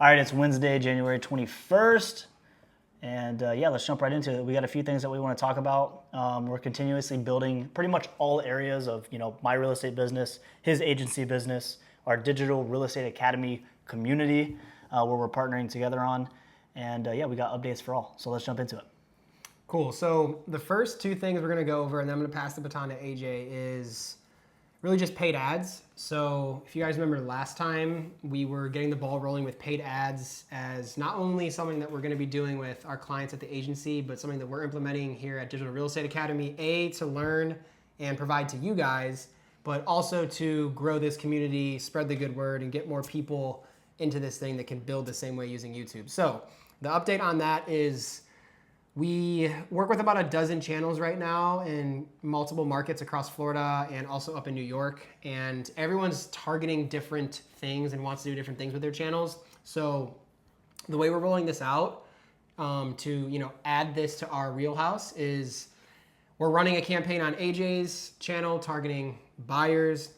All right, it's Wednesday, January 21st. And yeah, let's jump right into it. We got a few things that we want to talk about. We're continuously building pretty much all areas of, my real estate business, his agency business, our digital real estate academy community, where we're partnering together on. And yeah, we got updates for all. So let's jump into it. Cool. So the first two things we're going to go over, and then I'm going to pass the baton to AJ, is really just paid ads. So if you guys remember last time, we were getting the ball rolling with paid ads as not only something that we're going to be doing with our clients at the agency, but something that we're implementing here at Digital Real Estate Academy, to learn and provide to you guys, but also to grow this community, spread the good word, and get more people into this thing that can build the same way using YouTube. So the update on that is we work with about a dozen channels right now in multiple markets across Florida and also up in New York. And everyone's targeting different things and wants to do different things with their channels. So the way we're rolling this out to add this to our wheelhouse is we're running a campaign on AJ's channel targeting buyers,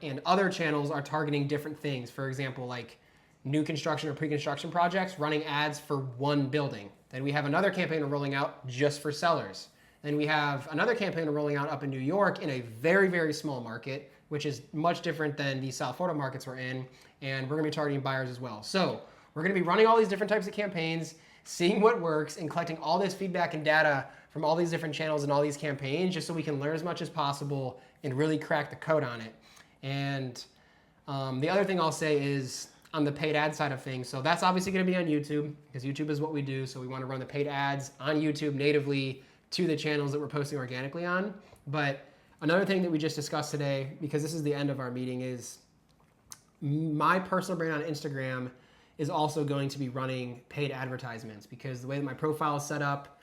and other channels are targeting different things. For example, like new construction or pre-construction projects, running ads for one building. Then we have another campaign we're rolling out just for sellers. Then we have another campaign we're rolling out up in New York in a very, very small market, which is much different than the South Florida markets we're in. And we're gonna be targeting buyers as well. So we're gonna be running all these different types of campaigns, seeing what works, and collecting all this feedback and data from all these different channels and all these campaigns, just so we can learn as much as possible and really crack the code on it. And the other thing I'll say is, on the paid ad side of things. So that's obviously going to be on YouTube because YouTube is what we do. So we want to run the paid ads on YouTube natively to the channels that we're posting organically on. But another thing that we just discussed today, because this is the end of our meeting, is my personal brand on Instagram is also going to be running paid advertisements, because the way that my profile is set up,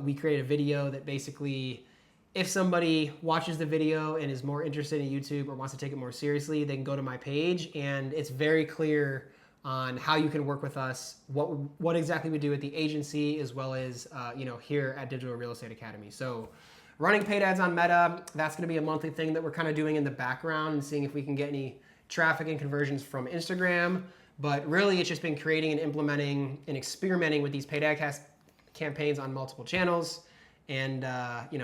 we created a video that basically, if somebody watches the video and is more interested in YouTube or wants to take it more seriously, they can go to my page, and it's very clear on how you can work with us, what exactly we do at the agency, as well as here at Digital Real Estate Academy. So running paid ads on Meta, that's going to be a monthly thing that we're kind of doing in the background and seeing if we can get any traffic and conversions from Instagram. But really, it's just been creating and implementing and experimenting with these paid ad campaigns on multiple channels, and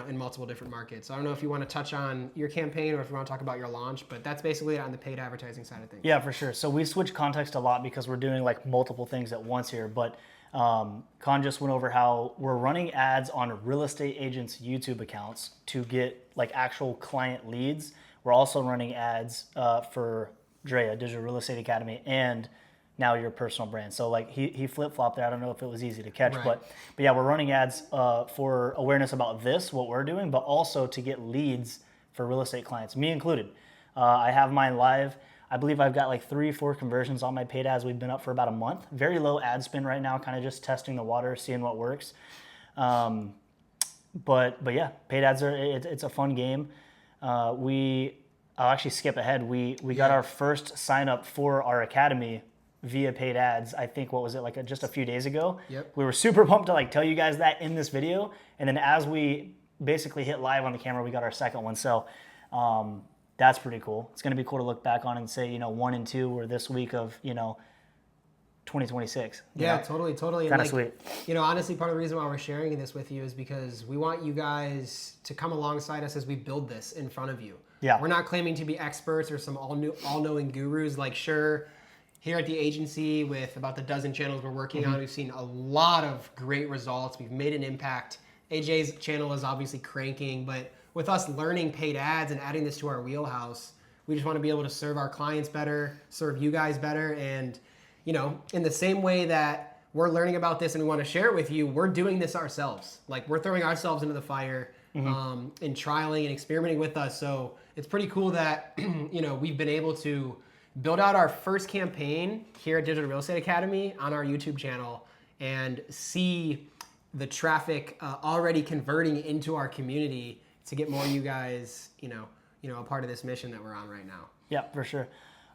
in multiple different markets. So I don't know if you want to touch on your campaign or if you want to talk about your launch, but that's basically it on the paid advertising side of things. Yeah, for sure. So we switch context a lot because we're doing like multiple things at once here. But Con just went over how we're running ads on real estate agents' YouTube accounts to get like actual client leads. We're also running ads for Drea, Digital Real Estate Academy, and now your personal brand. So like he flip-flopped there. I don't know if it was easy to catch, Right. but yeah, we're running ads for awareness about what we're doing, but also to get leads for real estate clients, me included. I have mine live. I believe I've got like 3-4 conversions on my paid ads. We've been up for about a month. Very low ad spend right now, kind of just testing the water, seeing what works. But yeah, paid ads it's a fun game. I'll actually skip ahead. We got our first sign up for our academy via paid ads. I think, what was it, like just a few days ago? Yep. We were super pumped to like tell you guys that in this video, and then as we basically hit live on the camera, we got our second one. So that's pretty cool. It's going to be cool to look back on and say 1 and 2 were this week of 2026. Yeah, totally. Kind of sweet. Honestly, part of the reason why we're sharing this with you is because we want you guys to come alongside us as we build this in front of you. Yeah. We're not claiming to be experts or some all-knowing gurus. Like, sure, here at the agency, with about the dozen channels we're working on, we've seen a lot of great results. We've made an impact. AJ's channel is obviously cranking, but with us learning paid ads and adding this to our wheelhouse, we just want to be able to serve our clients better, serve you guys better. And, in the same way that we're learning about this and we want to share it with you, we're doing this ourselves. Like, we're throwing ourselves into the fire and trialing and experimenting with us. So it's pretty cool that, we've been able to build out our first campaign here at Digital Real Estate Academy on our YouTube channel and see the traffic already converting into our community to get more of you guys, a part of this mission that we're on right now. Yeah, for sure.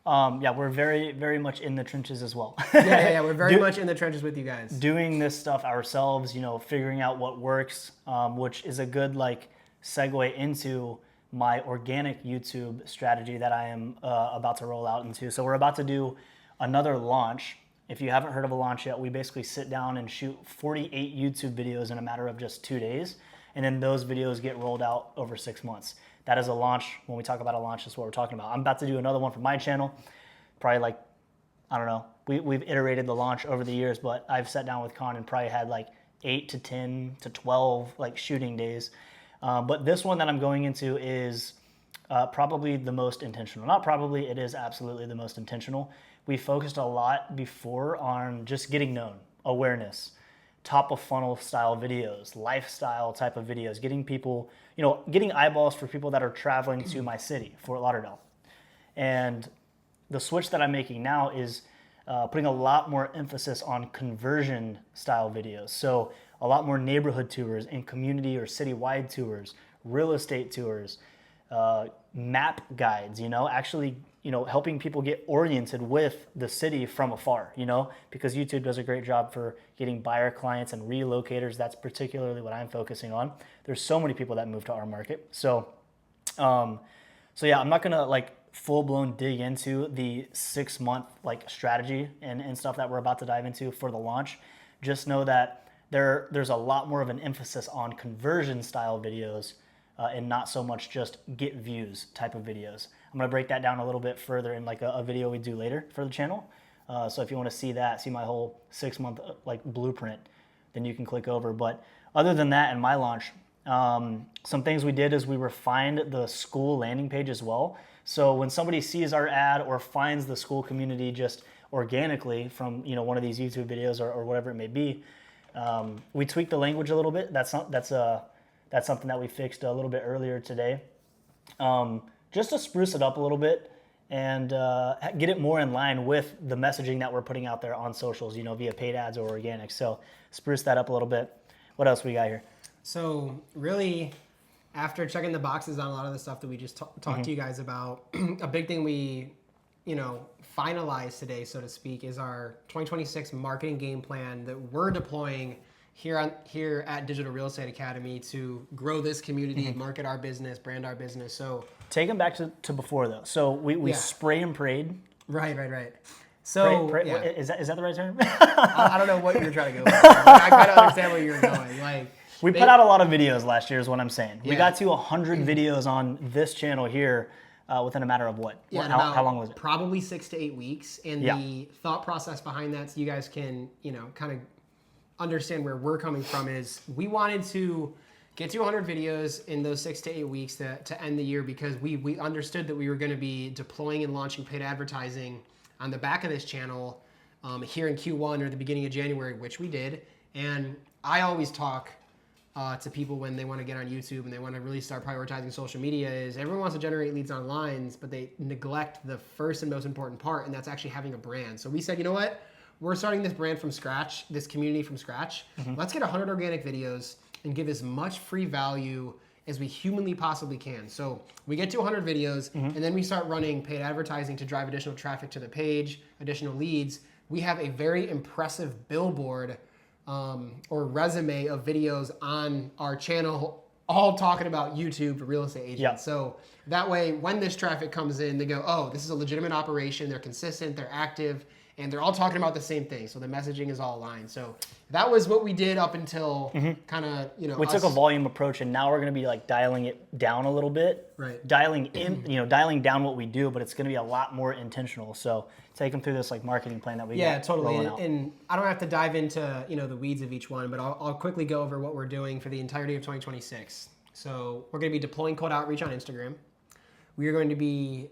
We're very, very much in the trenches as well. Yeah, we're very much in the trenches with you guys. Doing this stuff ourselves, figuring out what works, which is a good segue into my organic YouTube strategy that I am about to roll out into. So we're about to do another launch If you haven't heard of a launch yet, we basically sit down and shoot 48 YouTube videos in a matter of just 2 days. And then those videos get rolled out over 6 months. That is a launch. When we talk about a launch, that's what we're talking about. I'm about to do another one for my channel. Probably like, I don't know. We've iterated the launch over the years, but I've sat down with Con and probably had like 8 to 10 to 12 like shooting days. But this one that I'm going into is probably the most intentional. Not probably, it is absolutely the most intentional. We focused a lot before on just getting known, awareness, top of funnel style videos, lifestyle type of videos, getting people, getting eyeballs for people that are traveling to my city, Fort Lauderdale. And the switch that I'm making now is putting a lot more emphasis on conversion style videos. So a lot more neighborhood tours and community or citywide tours, real estate tours, map guides, actually, helping people get oriented with the city from afar, because YouTube does a great job for getting buyer clients and relocators. That's particularly what I'm focusing on. There's so many people that move to our market. So yeah, I'm not gonna like full blown dig into the 6-month like strategy and stuff that we're about to dive into for the launch. Just know that there's a lot more of an emphasis on conversion style videos and not so much just get views type of videos. I'm gonna break that down a little bit further in like a video we do later for the channel. So if you wanna see that, see my whole 6-month like blueprint, then you can click over. But other than that, in my launch, some things we did is we refined the school landing page as well. So when somebody sees our ad or finds the school community just organically from one of these YouTube videos or whatever it may be, we tweaked the language a little bit. That's something that we fixed a little bit earlier today, just to spruce it up a little bit and get it more in line with the messaging that we're putting out there on socials, via paid ads or organic. So spruce that up a little bit. What else we got here? So really, after checking the boxes on a lot of the stuff that we just talked to you guys about, a big thing we, finalized today, so to speak, is our 2026 marketing game plan that we're deploying here at Digital Real Estate Academy to grow this community, market our business, brand our business. So take them back to before though. So we spray and prayed. Right. So yeah. Is that the right term? I don't know what you're trying to go for. I kind of understand where you're going. Like we put out a lot of videos last year is what I'm saying. We got to 100 videos on this channel here within a matter of what? Yeah, how long was it? Probably 6 to 8 weeks. And the thought process behind that, so you guys can, kind of understand where we're coming from, is we wanted to get to 100 videos in those 6 to 8 weeks to end the year, because we understood that we were going to be deploying and launching paid advertising on the back of this channel here in Q1 or the beginning of January, which we did. And I always talk to people when they want to get on YouTube and they want to really start prioritizing social media, is everyone wants to generate leads online, but they neglect the first and most important part, and that's actually having a brand. So we said, you know what? We're starting this brand from scratch, this community from scratch. Let's get 100 organic videos and give as much free value as we humanly possibly can. So we get to 100 videos and then we start running paid advertising to drive additional traffic to the page, additional leads. We have a very impressive billboard or resume of videos on our channel, all talking about YouTube for real estate agents. Yeah. So that way, when this traffic comes in, they go, oh, this is a legitimate operation. They're consistent, they're active, and they're all talking about the same thing. So the messaging is all aligned. So that was what we did up until kind of, we took a volume approach, and now we're going to be like dialing it down a little bit. Right. Dialing in, dialing down what we do, but it's going to be a lot more intentional. So take them through this like marketing plan that we got totally. rolling out. And I don't have to dive into, the weeds of each one, but I'll quickly go over what we're doing for the entirety of 2026. So we're going to be deploying cold outreach on Instagram. We are going to be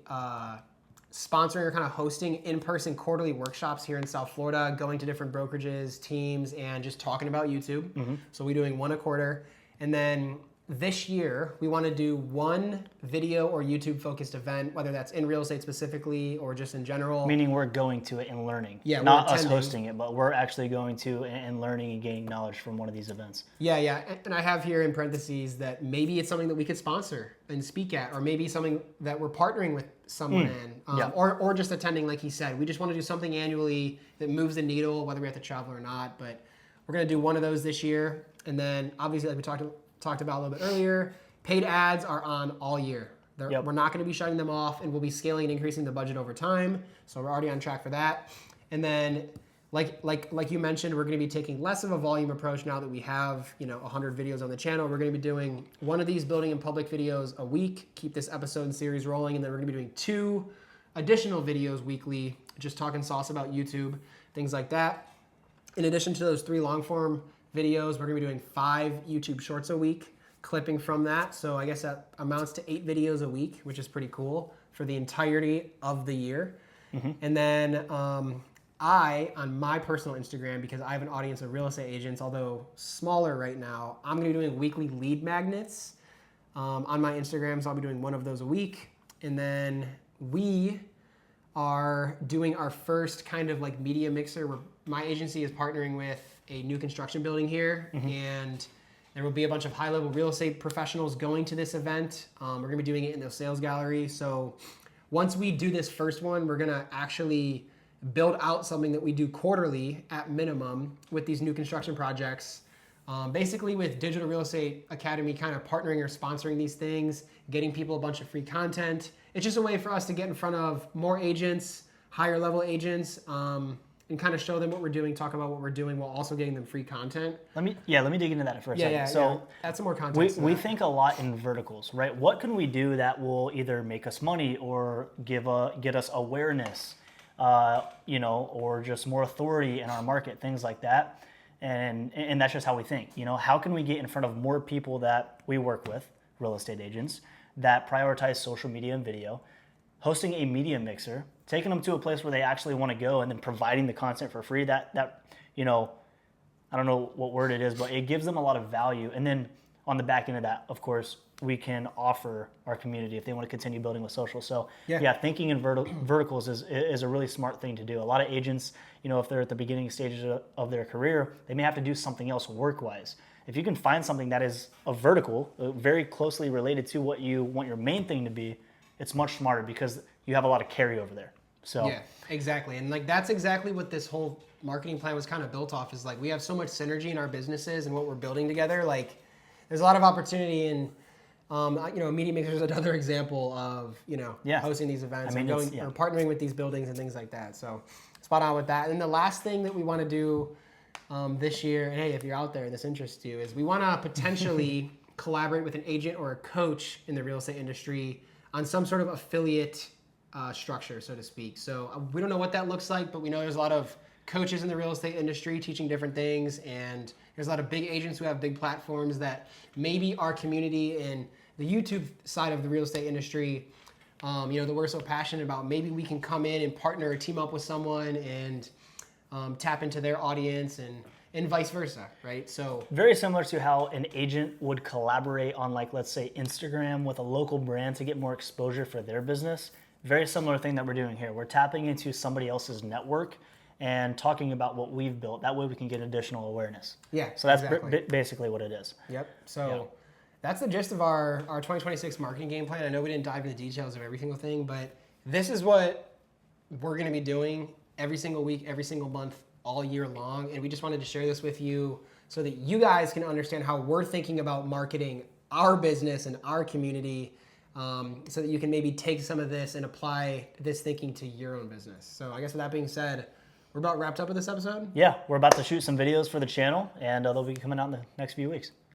sponsoring or kind of hosting in-person quarterly workshops here in South Florida, going to different brokerages, teams, and just talking about YouTube. So we're doing one a quarter. And then this year, we want to do one video or YouTube-focused event, whether that's in real estate specifically or just in general. Meaning we're going to it and learning. Yeah, not us hosting it, but we're actually going to and learning and gaining knowledge from one of these events. Yeah. And I have here in parentheses that maybe it's something that we could sponsor and speak at, or maybe something that we're partnering with someone in, or just attending, like he said. We just want to do something annually that moves the needle, whether we have to travel or not. But we're going to do one of those this year. And then obviously, like we talked about a little bit earlier, paid ads are on all year. We're not going to be shutting them off, and we'll be scaling and increasing the budget over time. So we're already on track for that. And then like you mentioned, we're going to be taking less of a volume approach now that we have 100 videos on the channel. We're going to be doing one of these building in public videos a week, keep this episode and series rolling, and then we're going to be doing 2 additional videos weekly, just talking sauce about YouTube, things like that. In addition to those 3 long form videos, we're going to be doing 5 YouTube shorts a week, clipping from that. So I guess that amounts to 8 videos a week, which is pretty cool for the entirety of the year. And then on my personal Instagram, because I have an audience of real estate agents, although smaller right now, I'm going to be doing weekly lead magnets on my Instagram. So I'll be doing one of those a week. And then we are doing our first kind of like media mixer where my agency is partnering with a new construction building here. And there will be a bunch of high-level real estate professionals going to this event. We're going to be doing it in the sales gallery. So once we do this first one, we're going to actually build out something that we do quarterly at minimum with these new construction projects. Basically with Digital Real Estate Academy kind of partnering or sponsoring these things, getting people a bunch of free content. It's just a way for us to get in front of more agents, higher level agents, and kind of show them what we're doing, talk about what we're doing while also getting them free content. Let me dig into that for a second. So add some more context. We think a lot in verticals, right? What can we do that will either make us money or get us awareness, or just more authority in our market, things like that. And that's just how we think. How can we get in front of more people that we work with, real estate agents, that prioritize social media and video, hosting a media mixer, taking them to a place where they actually want to go, and then providing the content for free. That I don't know what word it is, but it gives them a lot of value. And then on the back end of that, of course, we can offer our community if they want to continue building with social. So thinking in verticals is a really smart thing to do. A lot of agents, if they're at the beginning stages of their career, they may have to do something else work-wise. If you can find something that is a vertical, very closely related to what you want your main thing to be, it's much smarter because you have a lot of carryover there. So yeah, exactly. And that's exactly what this whole marketing plan was kind of built off, is we have so much synergy in our businesses and what we're building together. There's a lot of opportunity in media mixer is another example of hosting these events or partnering with these buildings and things like that. So spot on with that. And the last thing that we want to do this year, and hey, if you're out there and this interests you, is we want to potentially collaborate with an agent or a coach in the real estate industry on some sort of affiliate structure, so to speak. So we don't know what that looks like, but we know there's a lot of coaches in the real estate industry teaching different things, and there's a lot of big agents who have big platforms that maybe our community in the YouTube side of the real estate industry, that we're so passionate about. Maybe we can come in and partner or team up with someone and tap into their audience and vice versa, right? So very similar to how an agent would collaborate on, let's say, Instagram with a local brand to get more exposure for their business. Very similar thing that we're doing here. We're tapping into somebody else's network and talking about what we've built. That way we can get additional awareness. Yeah, so that's basically what it is. Yep. So that's the gist of our 2026 marketing game plan. I know we didn't dive into the details of every single thing, but this is what we're going to be doing every single week, every single month, all year long. And we just wanted to share this with you so that you guys can understand how we're thinking about marketing our business and our community, so that you can maybe take some of this and apply this thinking to your own business. So I guess with that being said, we're about wrapped up with this episode. Yeah, we're about to shoot some videos for the channel, and they'll be coming out in the next few weeks.